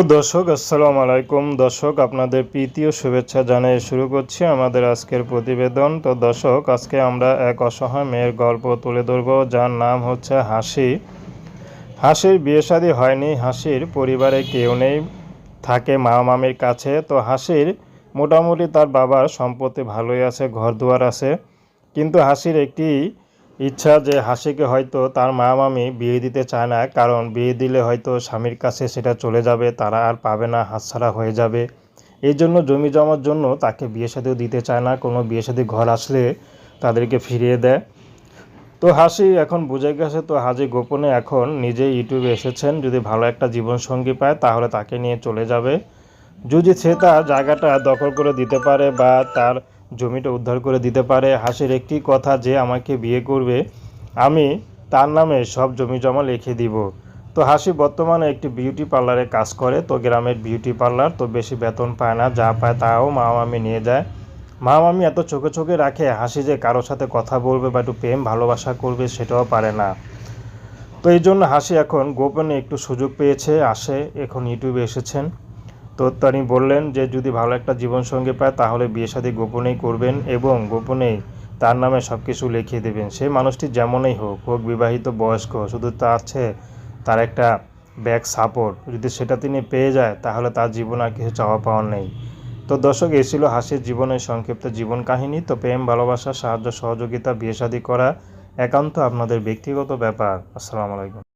দর্শক আসসালামু আলাইকুম। দর্শক আপনাদের প্রীতি ও শুভেচ্ছা জানিয়ে শুরু করছি আমাদের আজকের প্রতিবেদন। তো দর্শক আজকে আমরা এক অসহায় মেয়ের গল্প তুলে ধরব, যার নাম হচ্ছে হাসি। হাসির বিয়ে শাদী হয়নি, হাসির পরিবারে কেউ নেই, থাকে মা মামির কাছে। তো হাসির মোটামুটি তার বাবার সম্পত্তি ভালোই আছে, ঘর দুয়ার আছে, কিন্তু হাসির একটি ইচ্ছা যে হাসিকে হয়তো তার মা মামি বিয়ে দিতে চায় না, কারণ বিয়ে দিলে হয়তো স্বামীর কাছে সেটা চলে যাবে, তারা আর পাবে না, হাতছাড়া হয়ে যাবে। এই জন্য জমি জমার জন্য তাকে বিয়ে শাদীও দিতে চায় না, কোনো বিয়ে শাদী ঘর আসলে তাদেরকে ফিরিয়ে দেয়। তো হাসি এখন বুঝে গেছে, তো হাসি গোপনে এখন নিজে ইউটিউবে এসেছেন, যদি ভালো একটা জীবনসঙ্গী পায় তাহলে তাকে নিয়ে চলে যাবে। যদি সে তার জায়গাটা দখল করে দিতে পারে বা তার জমিটা উদ্ধার করে দিতে পারে, হাসির একটি কথা যে আমাকে বিয়ে করবে, আমি তার নামে সব জমি জমা লিখে দিব। তো হাসি বর্তমানে একটি বিউটি পার্লারে কাজ করে, তো গ্রামের বিউটি পার্লার, তো বেশি বেতন পায় না, যা পায় তাও মা মামি নিয়ে যায়। মা মামি এত চোখে চোখে রাখে, হাসি যে কারোর সাথে কথা বলবে বা একটু প্রেম ভালোবাসা করবে সেটাও পারে না। তো এই জন্য হাসি এখন গোপনে একটু সুযোগ পেয়েছে, আসে এখন ইউটিউবে এসেছেন। তো তিনি বললেন যে যদি ভালো একটা জীবনসঙ্গী পায় তাহলে বিয়ে শাদী গোপনেই করবেন এবং গোপনেই তার নামে সব কিছু লিখিয়ে দেবেন। সেই মানুষটি যেমনই হোক, হোক বিবাহিত বয়স্ক, শুধু তার আছে তার একটা ব্যাক সাপোর্ট, যদি সেটা তিনি পেয়ে যায় তাহলে তার জীবনে আর কিছু চাওয়া পাওয়ার নেই। তো দর্শক, এই ছিল হাসির জীবনের সংক্ষিপ্ত জীবন কাহিনী। তো প্রেম ভালোবাসা সাহায্য সহযোগিতা বিয়ে শাদী করা একান্ত আপনাদের ব্যক্তিগত ব্যাপার। আসসালামু আলাইকুম।